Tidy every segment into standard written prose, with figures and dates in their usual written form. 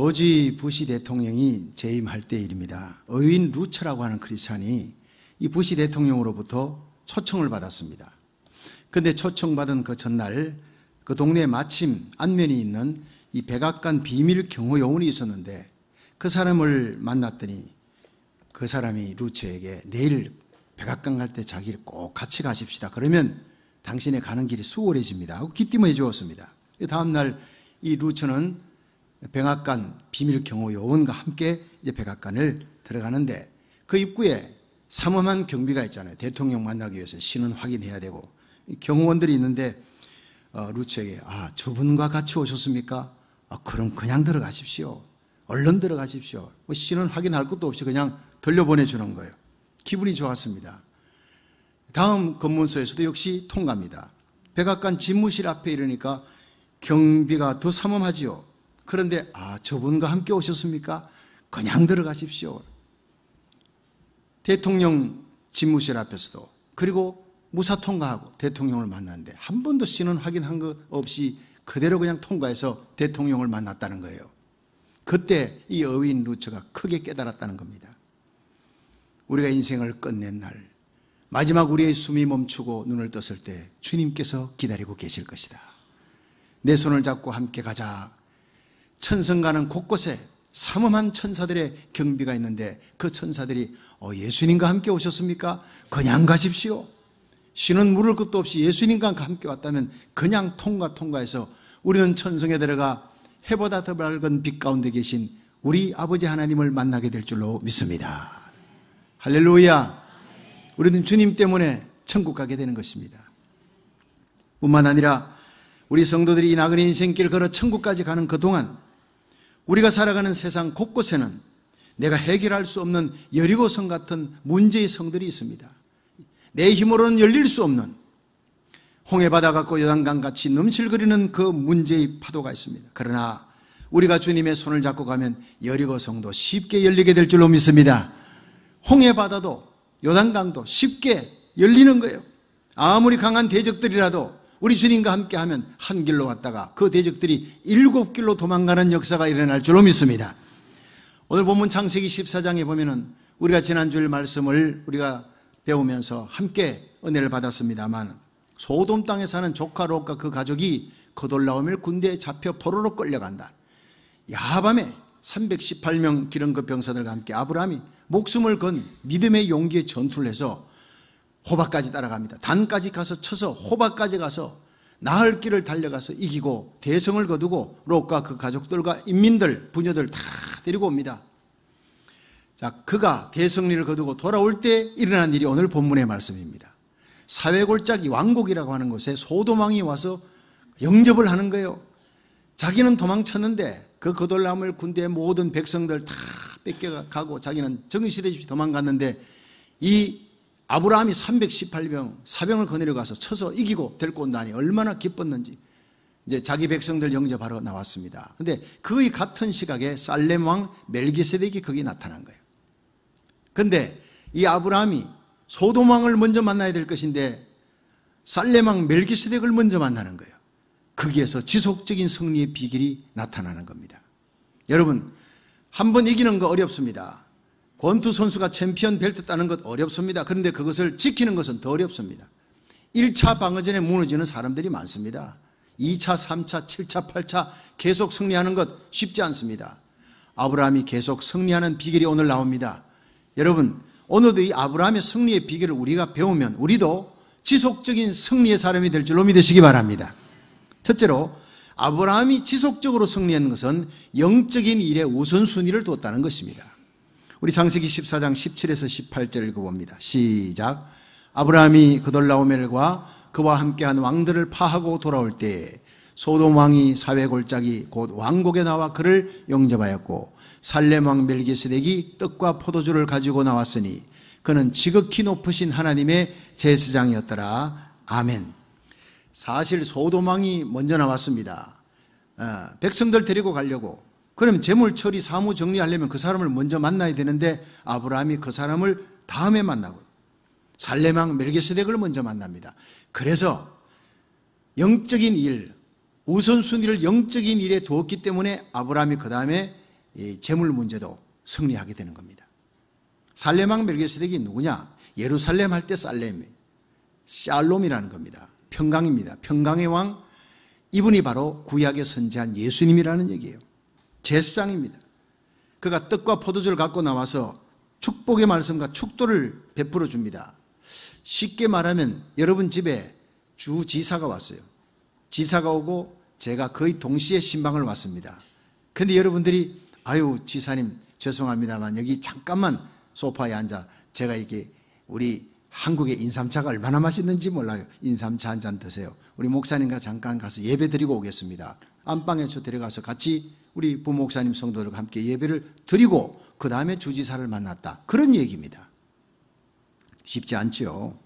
조지 부시 대통령이 재임할 때 일입니다. 어윈 루처라고 하는 크리스찬이 이 부시 대통령으로부터 초청을 받았습니다. 그런데 초청받은 그 전날 그 동네에 마침 안면이 있는 이 백악관 비밀 경호 요원이 있었는데 그 사람을 만났더니 그 사람이 루처에게 내일 백악관 갈 때 자기를 꼭 같이 가십시다. 그러면 당신의 가는 길이 수월해집니다 하고 귀띔해 주었습니다. 다음날 이 루처는 백악관 비밀 경호 요원과 함께 이제 백악관을 들어가는데 그 입구에 삼엄한 경비가 있잖아요. 대통령 만나기 위해서 신원 확인해야 되고 경호원들이 있는데 루처에게 저분과 같이 오셨습니까? 그럼 그냥 들어가십시오. 얼른 들어가십시오. 뭐 신원 확인할 것도 없이 그냥 돌려보내주는 거예요. 기분이 좋았습니다. 다음 검문소에서도 역시 통과합니다. 백악관 집무실 앞에 이르니까 경비가 더 삼엄하지요. 그런데 저분과 함께 오셨습니까? 그냥 들어가십시오. 대통령 집무실 앞에서도 그리고 무사 통과하고 대통령을 만났는데 한 번도 신원 확인한 것 없이 그대로 그냥 통과해서 대통령을 만났다는 거예요. 그때 이 어윈 루처가 크게 깨달았다는 겁니다. 우리가 인생을 끝낸 날 마지막 우리의 숨이 멈추고 눈을 떴을 때 주님께서 기다리고 계실 것이다. 내 손을 잡고 함께 가자. 천성가는 곳곳에 삼엄한 천사들의 경비가 있는데 그 천사들이 예수님과 함께 오셨습니까? 그냥 가십시오. 신은 물을 것도 없이 예수님과 함께 왔다면 그냥 통과해서 우리는 천성에 들어가 해보다 더 밝은 빛 가운데 계신 우리 아버지 하나님을 만나게 될 줄로 믿습니다. 할렐루야. 우리는 주님 때문에 천국 가게 되는 것입니다. 뿐만 아니라 우리 성도들이 이 나그네 인생길 걸어 천국까지 가는 그동안 우리가 살아가는 세상 곳곳에는 내가 해결할 수 없는 여리고성 같은 문제의 성들이 있습니다. 내 힘으로는 열릴 수 없는 홍해바다 같고 요단강 같이 넘실거리는 그 문제의 파도가 있습니다. 그러나 우리가 주님의 손을 잡고 가면 여리고성도 쉽게 열리게 될 줄로 믿습니다. 홍해바다도 요단강도 쉽게 열리는 거예요. 아무리 강한 대적들이라도 우리 주님과 함께하면 한 길로 왔다가 그 대적들이 7길로 도망가는 역사가 일어날 줄로 믿습니다. 오늘 본문 창세기 14장에 보면은 우리가 지난주일 말씀을 우리가 배우면서 함께 은혜를 받았습니다만 소돔 땅에 사는 조카 롯과 그 가족이 그돌라오멜 군대에 잡혀 포로로 끌려간다. 야밤에 318명 기름급 병사들과 함께 아브라함이 목숨을 건 믿음의 용기의 전투를 해서 호박까지 따라갑니다. 단까지 가서 쳐서 호박까지 가서 나흘 길을 달려가서 이기고 대성을 거두고 롯과 그 가족들과 인민들, 부녀들 다 데리고 옵니다. 자, 그가 대성리를 거두고 돌아올 때 일어난 일이 오늘 본문의 말씀입니다. 사회골짜기 왕곡이라고 하는 곳에 소돔왕이 와서 영접을 하는 거예요. 자기는 도망쳤는데 그 그돌라오멜 군대의 모든 백성들 다 뺏겨가고 자기는 정신없이 도망갔는데 이 아브라함이 318병 사병을 거느려가서 쳐서 이기고 데리고 온다니 얼마나 기뻤는지 이제 자기 백성들 영접하러 나왔습니다. 그런데 거의 같은 시각에 살렘 왕 멜기세덱이 거기 나타난 거예요. 그런데 이 아브라함이 소돔 왕을 먼저 만나야 될 것인데 살렘 왕 멜기세덱을 먼저 만나는 거예요. 거기에서 지속적인 승리의 비결이 나타나는 겁니다. 여러분, 한번 이기는 거 어렵습니다. 권투 선수가 챔피언 벨트 따는 것 어렵습니다. 그런데 그것을 지키는 것은 더 어렵습니다. 1차 방어전에 무너지는 사람들이 많습니다. 2차, 3차, 7차, 8차 계속 승리하는 것 쉽지 않습니다. 아브라함이 계속 승리하는 비결이 오늘 나옵니다. 여러분, 오늘도 이 아브라함의 승리의 비결을 우리가 배우면 우리도 지속적인 승리의 사람이 될 줄로 믿으시기 바랍니다. 첫째로 아브라함이 지속적으로 승리한 것은 영적인 일에 우선순위를 두었다는 것입니다. 우리 창세기 14장 17에서 18절 읽어봅니다. 시작. 아브라함이 그돌라오멜과 그와 함께한 왕들을 파하고 돌아올 때에 소돔 왕이 사회골짜기 곧 왕곡에 나와 그를 영접하였고 살렘 왕 멜기세덱이 떡과 포도주를 가지고 나왔으니 그는 지극히 높으신 하나님의 제사장이었더라. 아멘. 사실 소돔 왕이 먼저 나왔습니다. 백성들 데리고 가려고. 그럼 재물 처리 사무 정리하려면 그 사람을 먼저 만나야 되는데 아브라함이 그 사람을 다음에 만나고 살렘 왕 멜기세덱을 먼저 만납니다. 그래서 영적인 일, 우선순위를 영적인 일에 두었기 때문에 아브라함이 그 다음에 이 재물 문제도 승리하게 되는 겁니다. 살렘왕 멜기세덱이 누구냐? 예루살렘 할 때 살렘, 샬롬이라는 겁니다. 평강입니다. 평강의 왕, 이분이 바로 구약에 선지한 예수님이라는 얘기예요. 제사장입니다. 그가 떡과 포도주를 갖고 나와서 축복의 말씀과 축도를 베풀어 줍니다. 쉽게 말하면 여러분 집에 주지사가 왔어요. 지사가 오고 제가 거의 동시에 신방을 왔습니다. 근데 여러분들이 아유 지사님 죄송합니다만 여기 잠깐만 소파에 앉아, 제가 이게 우리 한국의 인삼차가 얼마나 맛있는지 몰라요. 인삼차 한 잔 드세요. 우리 목사님과 잠깐 가서 예배 드리고 오겠습니다. 안방에 저 데려가서 같이 우리 부목사님 성도들과 함께 예배를 드리고 그 다음에 주지사를 만났다. 그런 얘기입니다. 쉽지 않죠.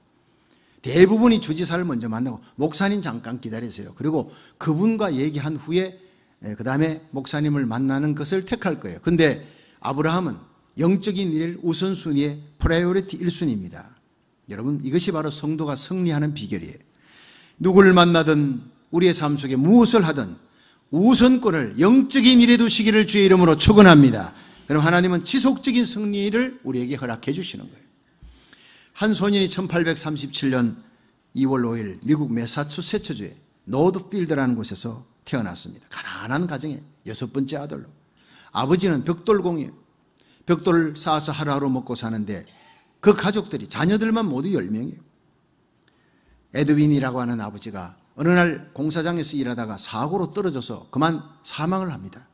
대부분이 주지사를 먼저 만나고 목사님 잠깐 기다리세요. 그리고 그분과 얘기한 후에 그 다음에 목사님을 만나는 것을 택할 거예요. 근데 아브라함은 영적인 일을 우선순위의 프라이오리티 1순위입니다. 여러분 이것이 바로 성도가 승리하는 비결이에요. 누구를 만나든 우리의 삶 속에 무엇을 하든 우선권을 영적인 일에 두시기를 주의 이름으로 축원합니다. 그럼 하나님은 지속적인 승리를 우리에게 허락해 주시는 거예요. 한 소년이 1837년 2월 5일 미국 매사추세츠주의 노드필드라는 곳에서 태어났습니다. 가난한 가정의 6번째 아들로. 아버지는 벽돌공이에요. 벽돌을 쌓아서 하루하루 먹고 사는데 그 가족들이 자녀들만 모두 10명이에요. 에드윈이라고 하는 아버지가 어느 날 공사장에서 일하다가 사고로 떨어져서 그만 사망을 합니다.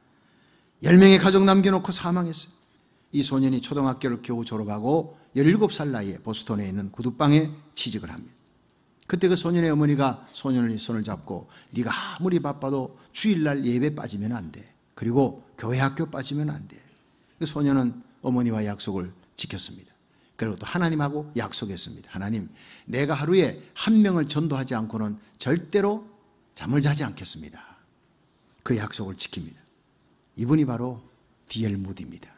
10명의 가족 남겨놓고 사망했어요. 이 소년이 초등학교를 겨우 졸업하고 17살 나이에 보스턴에 있는 구두방에 취직을 합니다. 그때 그 소년의 어머니가 소년의 손을 잡고 네가 아무리 바빠도 주일날 예배 빠지면 안 돼. 그리고 교회 학교 빠지면 안 돼. 그 소년은 어머니와 약속을 지켰습니다. 그리고 또 하나님하고 약속했습니다. 하나님, 내가 하루에 한 명을 전도하지 않고는 절대로 잠을 자지 않겠습니다. 그 약속을 지킵니다. 이분이 바로 D.L. 무디입니다.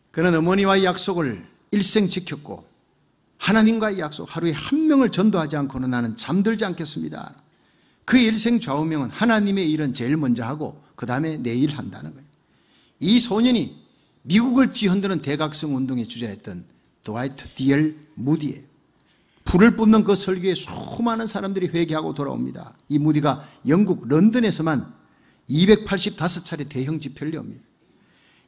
그는 어머니와의 약속을 일생 지켰고 하나님과의 약속, 하루에 한 명을 전도하지 않고는 나는 잠들지 않겠습니다. 그의 일생 좌우명은 하나님의 일은 제일 먼저 하고 그 다음에 내 일 한다는 거예요. 이 소년이 미국을 뒤흔드는 대각성 운동에 주자였던 드와이트 D.L. 무디예요. 불을 뿜는 그 설교에 수많은 사람들이 회개하고 돌아옵니다. 이 무디가 영국 런던에서만 285차례 대형 집회를 엽니다.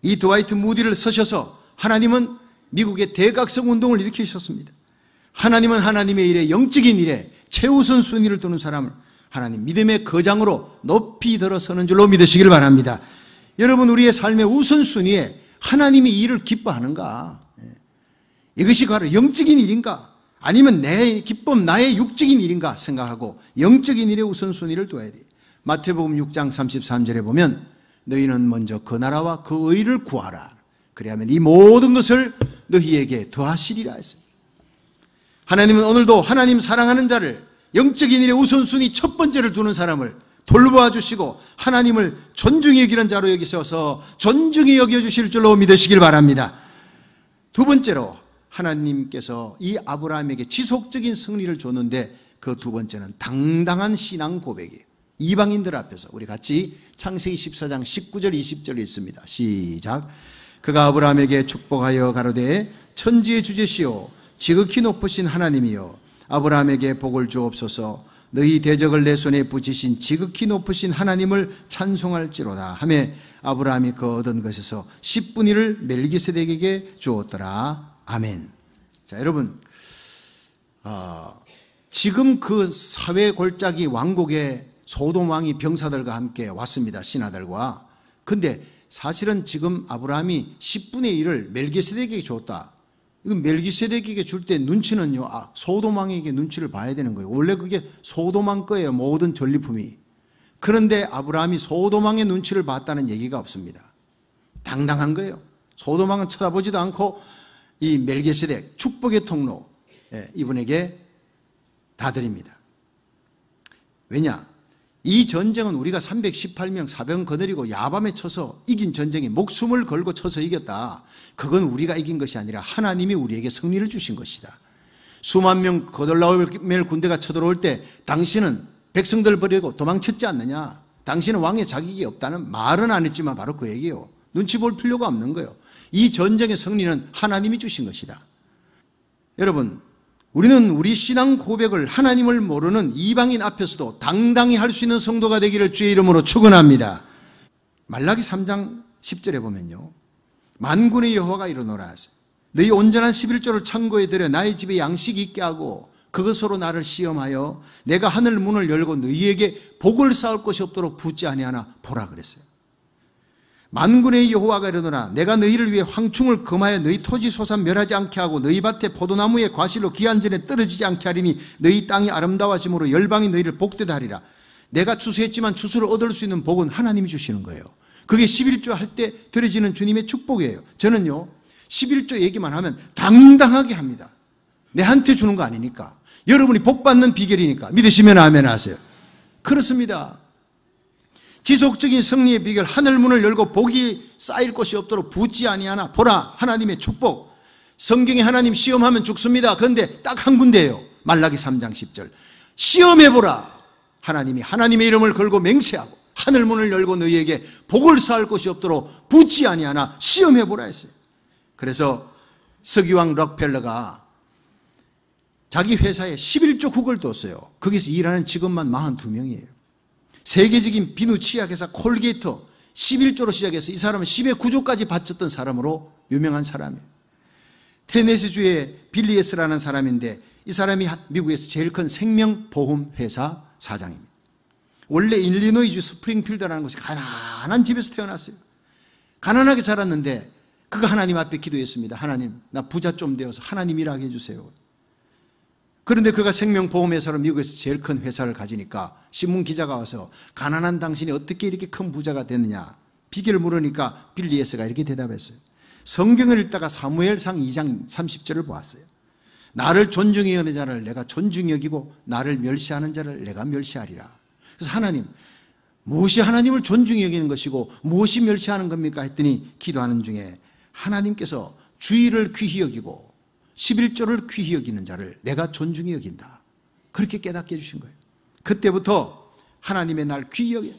이 드와이트 무디를 서셔서 하나님은 미국의 대각성 운동을 일으키셨습니다. 하나님은 하나님의 일에, 영적인 일에 최우선 순위를 두는 사람을 하나님 믿음의 거장으로 높이 들어서는 줄로 믿으시길 바랍니다. 여러분, 우리의 삶의 우선순위에 하나님이 이 일을 기뻐하는가? 이것이 바로 영적인 일인가? 아니면 내 기쁨, 나의 육적인 일인가 생각하고 영적인 일에 우선순위를 둬야 돼요. 마태복음 6장 33절에 보면 너희는 먼저 그 나라와 그 의를 구하라. 그리하면 이 모든 것을 너희에게 더하시리라 했습니다. 하나님은 오늘도 하나님 사랑하는 자를, 영적인 일에 우선순위 첫 번째를 두는 사람을 돌보아 주시고 하나님을 존중히 여기는 자로 여기셔서 존중히 여겨주실 줄로 믿으시길 바랍니다. 두 번째로 하나님께서 이 아브라함에게 지속적인 승리를 줬는데 그 두 번째는 당당한 신앙 고백이에요. 이방인들 앞에서 우리 같이 창세기 14장 19절 20절 있습니다. 시작. 그가 아브라함에게 축복하여 가로되 천지의 주제시오 지극히 높으신 하나님이여 아브라함에게 복을 주옵소서. 너희 대적을 내 손에 붙이신 지극히 높으신 하나님을 찬송할지로다 하며 아브라함이 그 얻은 것에서 10분의 1을 멜기세덱에게 주었더라. 아멘. 자, 여러분, 지금 그 사회 골짜기 왕국의 소돔 왕이 병사들과 함께 왔습니다. 신하들과. 근데 사실은 지금 아브라함이 10분의 1을 멜기세덱에게 줬다. 이거 멜기세덱에게 줄 때 눈치는요, 소돔 왕에게 눈치를 봐야 되는 거예요. 원래 그게 소돔 왕 거예요. 모든 전리품이. 그런데 아브라함이 소돔 왕의 눈치를 봤다는 얘기가 없습니다. 당당한 거예요. 소돔 왕은 쳐다보지도 않고 이 멜기세덱 축복의 통로 이분에게 다 드립니다. 왜냐? 이 전쟁은 우리가 318명 사병 거느리고 야밤에 쳐서 이긴 전쟁이 목숨을 걸고 쳐서 이겼다. 그건 우리가 이긴 것이 아니라 하나님이 우리에게 승리를 주신 것이다. 수만 명 거덜나오멜 군대가 쳐들어올 때 당신은 백성들 버리고 도망쳤지 않느냐? 당신은 왕의 자격이 없다는 말은 안 했지만 바로 그 얘기예요. 눈치 볼 필요가 없는 거예요. 이 전쟁의 승리는 하나님이 주신 것이다. 여러분, 우리는 우리 신앙 고백을 하나님을 모르는 이방인 앞에서도 당당히 할 수 있는 성도가 되기를 주의 이름으로 축원합니다. 말라기 3장 10절에 보면요, 만군의 여호와가 이르노라 하세요. 너희 온전한 11조를 창고에 들여 나의 집에 양식이 있게 하고 그것으로 나를 시험하여 내가 하늘 문을 열고 너희에게 복을 쌓을 것이 없도록 붙지 아니하나 보라 그랬어요. 만군의 여호와가 이르노라 내가 너희를 위해 황충을 금하여 너희 토지 소산 멸하지 않게 하고 너희 밭에 포도나무의 과실로 기한 전에 떨어지지 않게 하리니 너희 땅이 아름다워짐으로 열방이 너희를 복되다 하리라. 내가 추수했지만 추수를 얻을 수 있는 복은 하나님이 주시는 거예요. 그게 11조 할 때 드려지는 주님의 축복이에요. 저는요 11조 얘기만 하면 당당하게 합니다. 내한테 주는 거 아니니까, 여러분이 복 받는 비결이니까 믿으시면 아멘 하세요. 그렇습니다. 지속적인 승리의 비결, 하늘문을 열고 복이 쌓일 것이 없도록 붙지 아니하나 보라, 하나님의 축복. 성경에 하나님 시험하면 죽습니다. 그런데 딱 한 군데예요. 말라기 3장 10절 시험해보라. 하나님이 하나님의 이름을 걸고 맹세하고 하늘문을 열고 너희에게 복을 쌓을 것이 없도록 붙지 아니하나 시험해보라 했어요. 그래서 서기왕 록펠러가 자기 회사에 11조 국을 뒀어요. 거기서 일하는 직원만 42명이에요. 세계적인 비누 치약회사 콜게이터 11조로 시작해서 이 사람은 10의 9조까지 바쳤던 사람으로 유명한 사람이에요. 테네시주의 빌리에스라는 사람인데 이 사람이 미국에서 제일 큰 생명보험회사 사장입니다. 원래 일리노이주 스프링필드라는 곳이 가난한 집에서 태어났어요. 가난하게 자랐는데 그가 하나님 앞에 기도했습니다. 하나님, 나 부자 좀 되어서 하나님 일하게 해주세요. 그런데 그가 생명보험회사로 미국에서 제일 큰 회사를 가지니까 신문 기자가 와서 가난한 당신이 어떻게 이렇게 큰 부자가 됐느냐 비결을 물으니까 빌리에스가 이렇게 대답했어요. 성경을 읽다가 사무엘상 2장 30절을 보았어요. 나를 존중히 여기는 자를 내가 존중히 여기고 나를 멸시하는 자를 내가 멸시하리라. 그래서 하나님, 무엇이 하나님을 존중히 여기는 것이고 무엇이 멸시하는 겁니까 했더니 기도하는 중에 하나님께서 주의를 귀히 여기고 11조를 귀히 여기는 자를 내가 존중히 여긴다. 그렇게 깨닫게 해주신 거예요. 그때부터 하나님의 날 귀히 여겨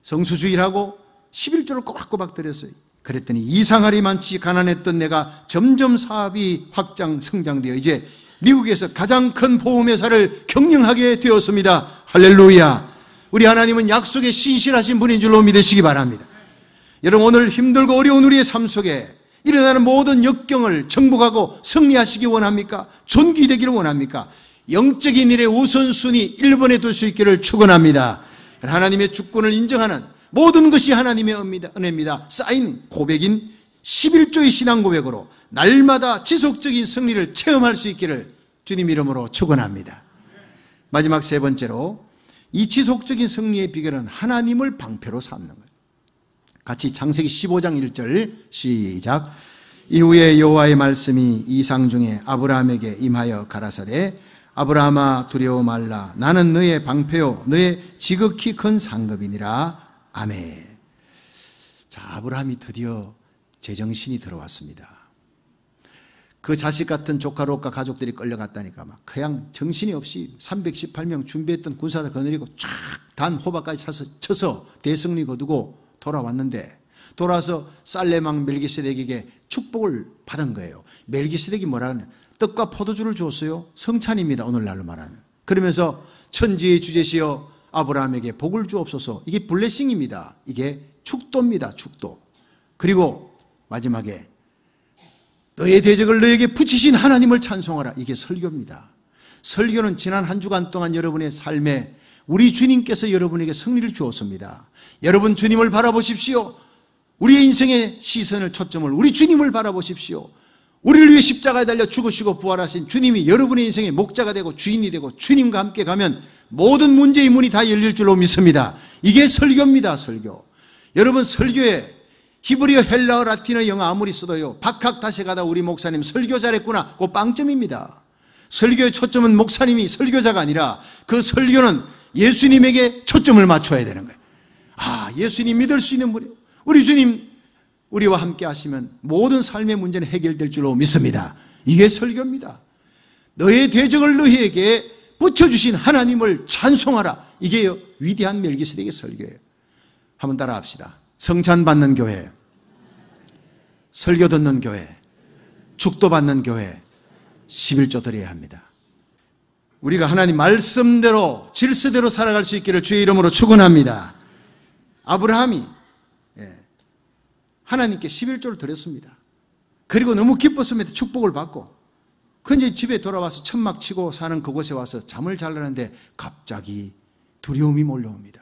성수주의를 하고 11조를 꼬박꼬박 드렸어요. 그랬더니 이상하리 많지 가난했던 내가 점점 사업이 확장 성장되어 이제 미국에서 가장 큰 보험회사를 경영하게 되었습니다. 할렐루야. 우리 하나님은 약속에 신실하신 분인 줄로 믿으시기 바랍니다. 여러분, 오늘 힘들고 어려운 우리의 삶 속에 일어나는 모든 역경을 정복하고 승리하시기 원합니까? 존귀되기를 원합니까? 영적인 일의 우선순위 1번에 둘 수 있기를 축원합니다. 하나님의 주권을 인정하는 모든 것이 하나님의 은혜입니다. 쌓인 고백인 11조의 신앙 고백으로 날마다 지속적인 승리를 체험할 수 있기를 주님 이름으로 축원합니다. 마지막 세 번째로 이 지속적인 승리의 비결은 하나님을 방패로 삼는 거예요. 같이 창세기 15장 1절 시작. 이후에 여호와의 말씀이 이상 중에 아브라함에게 임하여 가라사대 아브라함아 두려워 말라 나는 너의 방패요 너의 지극히 큰 상급이니라. 아멘. 자, 아브라함이 드디어 제정신이 들어왔습니다. 그 자식 같은 조카 롯과 가족들이 끌려갔다니까 막 그냥 정신이 없이 318명 준비했던 군사들 거느리고 쫙 단 호박까지 쳐서 대승리 거두고 돌아왔는데 돌아와서 살레망 멜기세덱에게 축복을 받은 거예요. 멜기세덱이 뭐라 하냐? 떡과 포도주를 줬어요. 성찬입니다. 오늘날로 말하면. 그러면서 천지의 주제시여 아브라함에게 복을 주옵소서. 이게 블레싱입니다. 이게 축도입니다. 축도. 그리고 마지막에 너의 대적을 너에게 붙이신 하나님을 찬송하라. 이게 설교입니다. 설교는 지난 한 주간 동안 여러분의 삶에 우리 주님께서 여러분에게 승리를 주었습니다. 여러분 주님을 바라보십시오. 우리의 인생의 시선을 초점을 우리 주님을 바라보십시오. 우리를 위해 십자가에 달려 죽으시고 부활하신 주님이 여러분의 인생의 목자가 되고 주인이 되고 주님과 함께 가면 모든 문제의 문이 다 열릴 줄로 믿습니다. 이게 설교입니다. 설교. 여러분 설교에 히브리어, 헬라어, 라틴어, 영어 아무리 써도요 박학 다시 가다 우리 목사님 설교 잘했구나 그 빵점입니다. 설교의 초점은 목사님이 설교자가 아니라 그 설교는 예수님에게 초점을 맞춰야 되는 거예요. 아, 예수님 믿을 수 있는 분이에요. 우리 주님 우리와 함께 하시면 모든 삶의 문제는 해결될 줄로 믿습니다. 이게 설교입니다. 너의 대적을 너희에게 붙여주신 하나님을 찬송하라. 이게 위대한 멜기세덱의 설교예요. 한번 따라 합시다. 성찬받는 교회, 설교 듣는 교회, 축도 받는 교회, 11조 드려야 합니다. 우리가 하나님 말씀대로 질서대로 살아갈 수 있기를 주의 이름으로 축원합니다. 아브라함이 하나님께 11조를 드렸습니다. 그리고 너무 기뻤습니다. 축복을 받고. 그 이제 집에 돌아와서 천막 치고 사는 그곳에 와서 잠을 자려는데 갑자기 두려움이 몰려옵니다.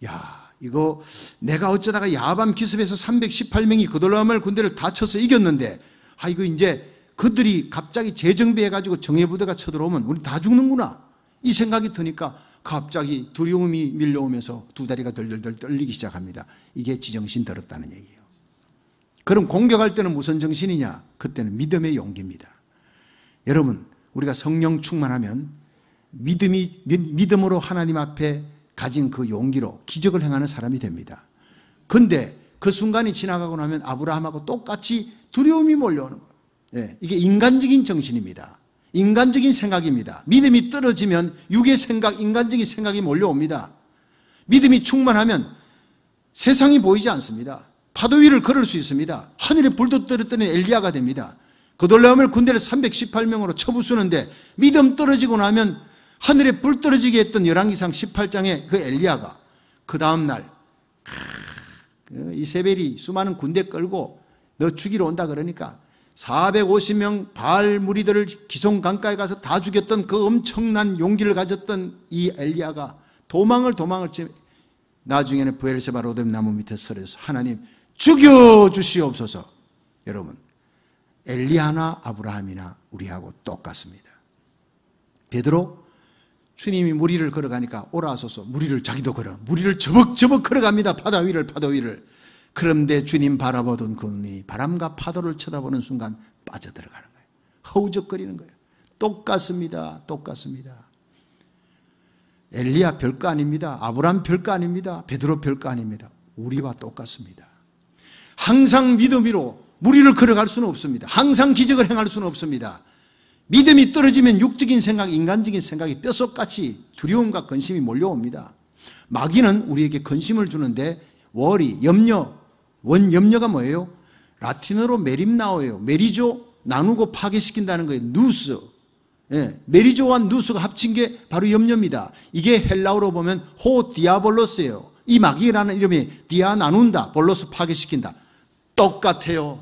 야, 이거 내가 어쩌다가 야밤 기습해서 318명이 그돌라오멜 군대를 다 쳐서 이겼는데, 이거 이제 그들이 갑자기 재정비해가지고 정예부대가 쳐들어오면 우리 다 죽는구나. 이 생각이 드니까 갑자기 두려움이 밀려오면서 두 다리가 덜덜덜 떨리기 시작합니다. 이게 지정신 들었다는 얘기예요. 그럼 공격할 때는 무슨 정신이냐? 그때는 믿음의 용기입니다. 여러분, 우리가 성령 충만하면 믿음으로 하나님 앞에 가진 그 용기로 기적을 행하는 사람이 됩니다. 근데 그 순간이 지나가고 나면 아브라함하고 똑같이 두려움이 몰려오는 거예요. 이게 인간적인 정신입니다. 인간적인 생각입니다. 믿음이 떨어지면 육의 생각, 인간적인 생각이 몰려옵니다. 믿음이 충만하면 세상이 보이지 않습니다. 파도 위를 걸을 수 있습니다. 하늘에 불도 떨어뜨리는 엘리야가 됩니다. 그돌라오멜 군대를 318명으로 쳐부수는데 믿음 떨어지고 나면 하늘에 불 떨어지게 했던 열왕기상 18장의 그 엘리야가 그 다음날 이세벨이 수많은 군대 끌고 너 죽이러 온다 그러니까 450명 바알 무리들을 기숑 강가에 가서 다 죽였던 그 엄청난 용기를 가졌던 이 엘리야가 도망을 치며 나중에는 브엘세바 로뎀 나무 밑에 서려서 하나님 죽여주시옵소서. 여러분, 엘리야나 아브라함이나 우리하고 똑같습니다. 베드로 주님이 무리를 걸어가니까 오라소서 무리를 자기도 걸어 무리를 저벅저벅 걸어갑니다. 파도 위를. 그런데 주님 바라보던 그 눈이 바람과 파도를 쳐다보는 순간 빠져들어가는 거예요. 허우적거리는 거예요. 똑같습니다. 엘리야 별거 아닙니다. 아브라함 별거 아닙니다. 베드로 별거 아닙니다. 우리와 똑같습니다. 항상 믿음으로 무리를 걸어갈 수는 없습니다. 항상 기적을 행할 수는 없습니다. 믿음이 떨어지면 육적인 생각, 인간적인 생각이 뼛속같이 두려움과 근심이 몰려옵니다. 마귀는 우리에게 근심을 주는데 워리, 염려가 뭐예요? 라틴어로 메림나오예요. 메리조, 나누고 파괴시킨다는 거예요. 누스. 메리조와 누스가 합친 게 바로 염려입니다. 이게 헬라어로 보면 호 디아볼로스예요. 이 마귀라는 이름이 디아 나눈다, 볼로스 파괴시킨다. 똑같아요.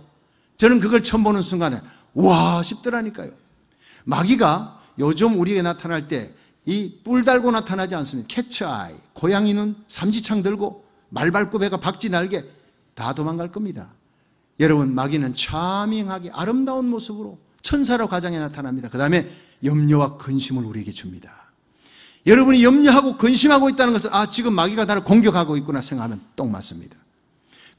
저는 그걸 처음 보는 순간에 와 싶더라니까요. 마귀가 요즘 우리에게 나타날 때 이 뿔 달고 나타나지 않습니다. 캐치아이, 고양이는 삼지창 들고 말 밟고 배가 박쥐 날개 다 도망갈 겁니다. 여러분, 마귀는 차밍하게 아름다운 모습으로 천사로 가장에 나타납니다. 그 다음에 염려와 근심을 우리에게 줍니다. 여러분이 염려하고 근심하고 있다는 것은 지금 마귀가 나를 공격하고 있구나 생각하면 똥 맞습니다.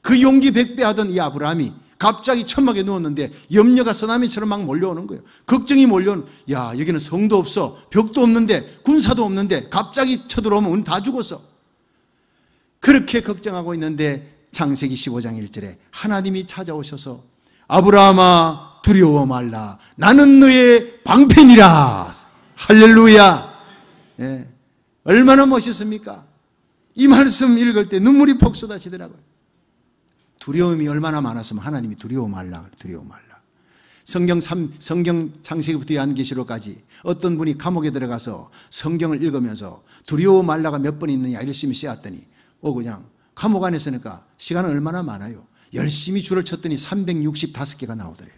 그 용기 백배하던 이 아브라함이 갑자기 천막에 누웠는데 염려가 쓰나미처럼 막 몰려오는 거예요. 걱정이 몰려오는, 야, 여기는 성도 없어, 벽도 없는데, 군사도 없는데 갑자기 쳐들어오면 우리 다 죽었어. 그렇게 걱정하고 있는데 창세기 15장 1절에 하나님이 찾아오셔서 아브라함아 두려워 말라, 나는 너의 방편이라. 할렐루야. 얼마나 멋있습니까? 이 말씀 읽을 때 눈물이 폭 쏟아지더라고요. 두려움이 얼마나 많았으면 하나님이 두려워 말라. 성경 창세기부터 요한계시록까지 어떤 분이 감옥에 들어가서 성경을 읽으면서 두려워 말라가 몇 번 있느냐 열심히 쎄었더니 그냥 감옥 안에 있으니까 시간은 얼마나 많아요. 열심히 줄을 쳤더니 365개가 나오더래요.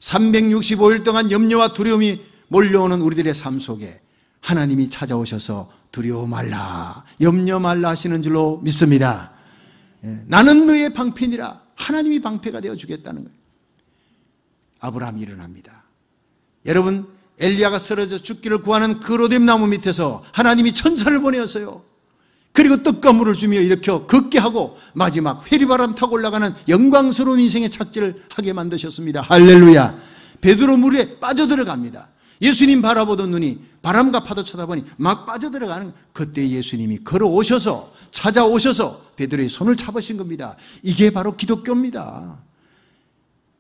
365일 동안 염려와 두려움이 몰려오는 우리들의 삶 속에 하나님이 찾아오셔서 두려워 말라, 염려 말라 하시는 줄로 믿습니다. 나는 너의 방편이라. 하나님이 방패가 되어 주겠다는 거예요. 아브라함이 일어납니다. 여러분, 엘리야가 쓰러져 죽기를 구하는 그 로뎀 나무 밑에서 하나님이 천사를 보내었어요. 그리고 떡과 물을 주며 일으켜 걷게 하고 마지막 회리바람 타고 올라가는 영광스러운 인생의 착지를 하게 만드셨습니다. 할렐루야. 베드로 물에 빠져들어갑니다. 예수님 바라보던 눈이 바람과 파도 쳐다보니 막 빠져들어가는, 그때 예수님이 걸어오셔서 찾아오셔서 베드로의 손을 잡으신 겁니다. 이게 바로 기독교입니다.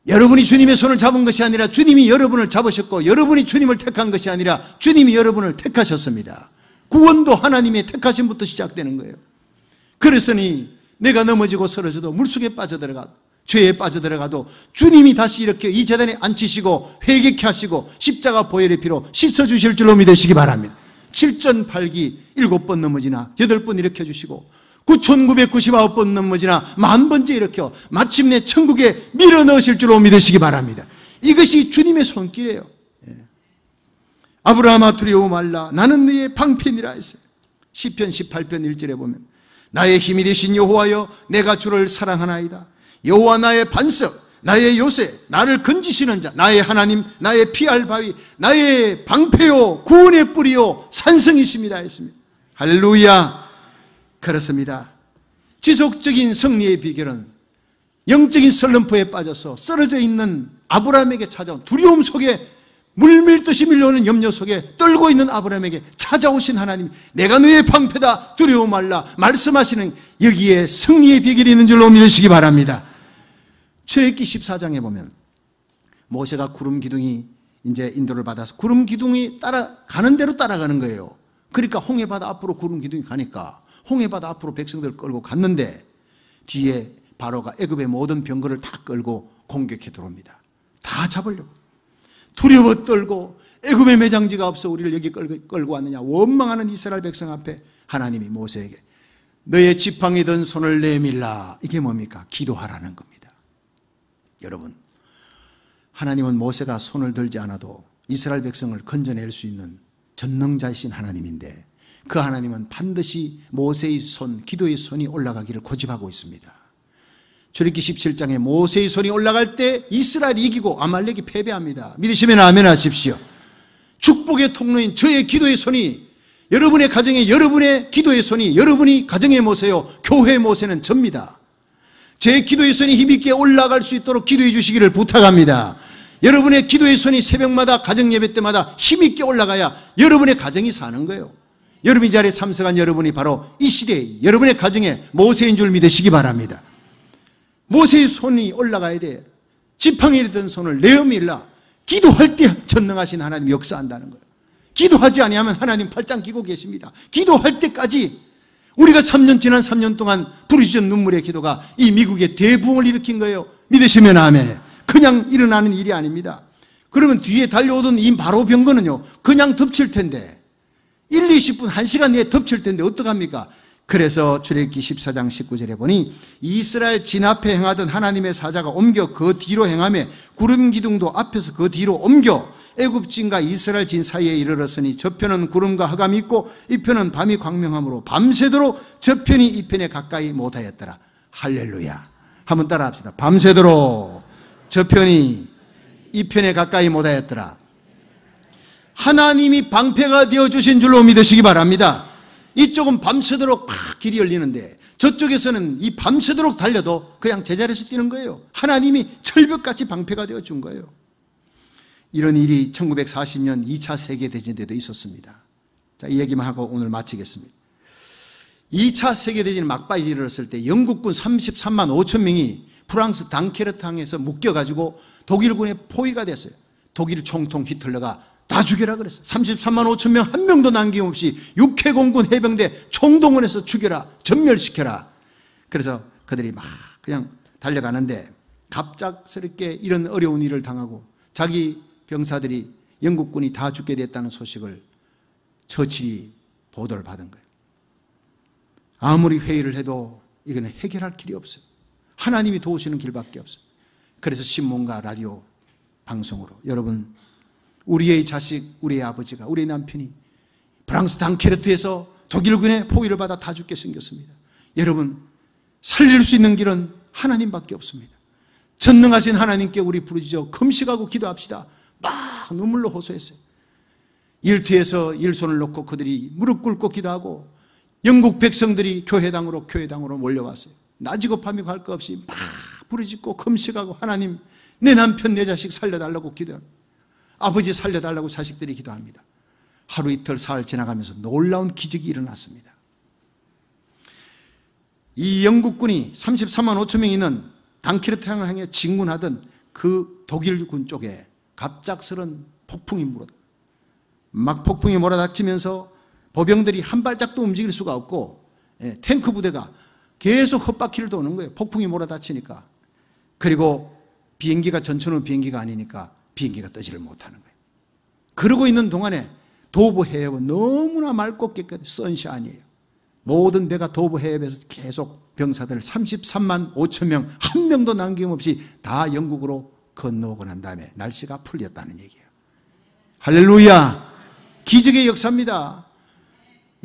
여러분이 주님의 손을 잡은 것이 아니라 주님이 여러분을 잡으셨고, 여러분이 주님을 택한 것이 아니라 주님이 여러분을 택하셨습니다. 구원도 하나님의 택하심부터 시작되는 거예요. 그랬으니 내가 넘어지고 쓰러져도 물속에 빠져들어가도 죄에 빠져들어가도 주님이 다시 이렇게 이 재단에 앉히시고 회개케 하시고 십자가 보혈의 피로 씻어주실 줄로 믿으시기 바랍니다. 7전 8기 7번 넘어지나 8번 일으켜 주시고 9,999번 넘어지나 10,000번째 일으켜 마침내 천국에 밀어넣으실 줄로 믿으시기 바랍니다. 이것이 주님의 손길이에요. 아브라함아 두려워 말라 나는 너의 방편이라 했어요. 시편 18편 1절에 보면 나의 힘이 되신 여호와여 내가 주를 사랑하나이다. 여호와 나의 반석 나의 요새 나를 건지시는 자 나의 하나님 나의 피할 바위 나의 방패요 구원의 뿌리요 산성이십니다 했습니다. 할렐루야. 그렇습니다. 지속적인 승리의 비결은 영적인 설럼포에 빠져서 쓰러져 있는 아브라함에게 찾아온 두려움 속에 물밀듯이 밀려오는 염려 속에 떨고 있는 아브라함에게 찾아오신 하나님 내가 너의 방패다 두려워 말라 말씀하시는 여기에 승리의 비결이 있는 줄로 믿으시기 바랍니다. 출애굽기 14장에 보면 모세가 구름 기둥이 이제 인도를 받아서 구름 기둥이 따라가는 대로 따라가는 거예요. 그러니까 홍해바다 앞으로 구름 기둥이 가니까 홍해바다 앞으로 백성들을 끌고 갔는데 뒤에 바로가 애굽의 모든 병거를 다 끌고 공격해 들어옵니다. 다 잡으려고. 두려워 떨고 애굽의 매장지가 없어 우리를 여기 끌고 왔느냐 원망하는 이스라엘 백성 앞에 하나님이 모세에게 너의 지팡이 든 손을 내밀라. 이게 뭡니까? 기도하라는 겁니다. 여러분, 하나님은 모세가 손을 들지 않아도 이스라엘 백성을 건져낼 수 있는 전능자이신 하나님인데 그 하나님은 반드시 모세의 손, 기도의 손이 올라가기를 고집하고 있습니다. 출애굽기 17장에 모세의 손이 올라갈 때 이스라엘이 이기고 아말렉이 패배합니다. 믿으시면 아멘 하십시오. 축복의 통로인 저의 기도의 손이 여러분의 가정에 여러분의 기도의 손이 여러분이 가정의 모세요 교회의 모세는 접니다. 제 기도의 손이 힘있게 올라갈 수 있도록 기도해 주시기를 부탁합니다. 여러분의 기도의 손이 새벽마다 가정 예배 때마다 힘있게 올라가야 여러분의 가정이 사는 거예요. 여러분 이 자리에 참석한 여러분이 바로 이 시대에 여러분의 가정에 모세인 줄 믿으시기 바랍니다. 모세의 손이 올라가야 돼. 지팡이를 든 손을 내어밀라. 기도할 때 전능하신 하나님 역사한다는 거예요. 기도하지 아니하면 하나님 팔짱 끼고 계십니다. 기도할 때까지 우리가 3년 지난 3년 동안 부르짖은 눈물의 기도가 이 미국의 대부흥을 일으킨 거예요. 믿으시면 아멘. 그냥 일어나는 일이 아닙니다. 그러면 뒤에 달려오던 이 바로 병거는요 그냥 덮칠 텐데 1, 20분 1시간 내에 덮칠 텐데 어떡합니까? 그래서 출애굽기 14장 19절에 보니 이스라엘 진 앞에 행하던 하나님의 사자가 옮겨 그 뒤로 행하며 구름 기둥도 앞에서 그 뒤로 옮겨 애굽진과 이스라엘 진 사이에 이르렀으니 저편은 구름과 흑암이 있고 이편은 밤이 광명함으로 밤새도록 저편이 이편에 가까이 못하였더라. 할렐루야. 한번 따라 합시다. 밤새도록 저편이 이편에 가까이 못하였더라. 하나님이 방패가 되어주신 줄로 믿으시기 바랍니다. 이쪽은 밤새도록 막 길이 열리는데 저쪽에서는 이 밤새도록 달려도 그냥 제자리에서 뛰는 거예요. 하나님이 철벽같이 방패가 되어준 거예요. 이런 일이 1940년 2차 세계대전 때도 있었습니다. 자, 이 얘기만 하고 오늘 마치겠습니다. 2차 세계대전이 막바지에 이르렀을 때 영국군 33만 5천 명이 프랑스 당케르탕에서 묶여가지고 독일군의 포위가 됐어요. 독일 총통 히틀러가 다 죽여라 그랬어요. 33만 5천 명 한 명도 남김없이 육해공군 해병대 총동원해서 죽여라, 전멸시켜라. 그래서 그들이 막 그냥 달려가는데 갑작스럽게 이런 어려운 일을 당하고 자기 병사들이 영국군이 다 죽게 됐다는 소식을 처칠이 보도를 받은 거예요. 아무리 회의를 해도 이거는 해결할 길이 없어요. 하나님이 도우시는 길밖에 없어요. 그래서 신문과 라디오 방송으로 여러분 우리의 자식, 우리의 아버지가, 우리의 남편이 프랑스 당케르트에서 독일군의 포위를 받아 다 죽게 생겼습니다. 여러분 살릴 수 있는 길은 하나님밖에 없습니다. 전능하신 하나님께 우리 부르짖어 금식하고 기도합시다. 막 눈물로 호소했어요. 일터에서 일손을 놓고 그들이 무릎 꿇고 기도하고 영국 백성들이 교회당으로 몰려왔어요. 낮이고 밤이고 할 것 없이 막 부르짖고 금식하고 하나님 내 남편 내 자식 살려달라고 기도합니다. 아버지 살려달라고 자식들이 기도합니다. 하루 이틀 사흘 지나가면서 놀라운 기적이 일어났습니다. 이 영국군이 33만 5천 명 있는 당케르트항을 향해 진군하던 그 독일군 쪽에 갑작스런 폭풍이 막 폭풍이 몰아닥치면서 보병들이 한 발짝도 움직일 수가 없고 탱크 부대가 계속 헛바퀴를 도는 거예요. 폭풍이 몰아닥치니까. 그리고 비행기가 전천후 비행기가 아니니까 비행기가 뜨지를 못하는 거예요. 그러고 있는 동안에 도브 해협은 너무나 맑고 깨끗한 선샤인이에요. 모든 배가 도브 해협에서 계속 병사들 33만 5천 명, 한 명도 남김없이 다 영국으로 건너오고 난 다음에 날씨가 풀렸다는 얘기예요. 할렐루야! 기적의 역사입니다.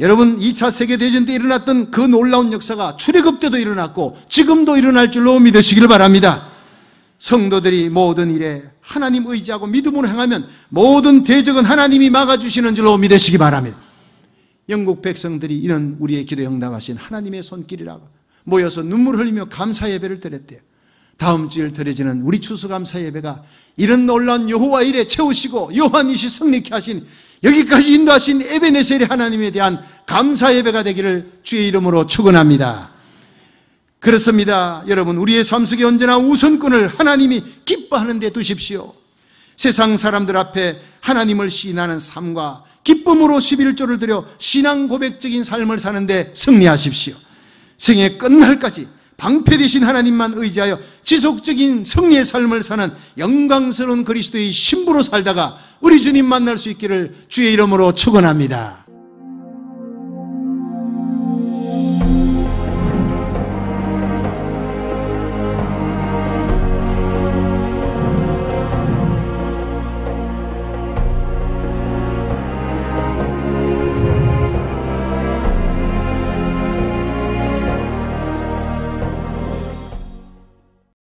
여러분, 2차 세계대전 때 일어났던 그 놀라운 역사가 출애굽 때도 일어났고 지금도 일어날 줄로 믿으시길 바랍니다. 성도들이 모든 일에 하나님 의지하고 믿음으로 행하면 모든 대적은 하나님이 막아주시는 줄로 믿으시기 바랍니다. 영국 백성들이 이런 우리의 기도에 응답하신 하나님의 손길이라고 모여서 눈물 흘리며 감사 예배를 드렸대요. 다음 주일 드려지는 우리 추수감사 예배가 이런 놀라운 여호와 일에 채우시고 여호와니시 승리케 하신 여기까지 인도하신 에베네셀의 하나님에 대한 감사 예배가 되기를 주의 이름으로 축원합니다. 그렇습니다. 여러분, 우리의 삶 속에 언제나 우선권을 하나님이 기뻐하는 데 두십시오. 세상 사람들 앞에 하나님을 시인하는 삶과 기쁨으로 11조를 드려 신앙 고백적인 삶을 사는데 승리하십시오. 생애 끝날까지 방패되신 하나님만 의지하여 지속적인 승리의 삶을 사는 영광스러운 그리스도의 신부로 살다가 우리 주님 만날 수 있기를 주의 이름으로 축원합니다.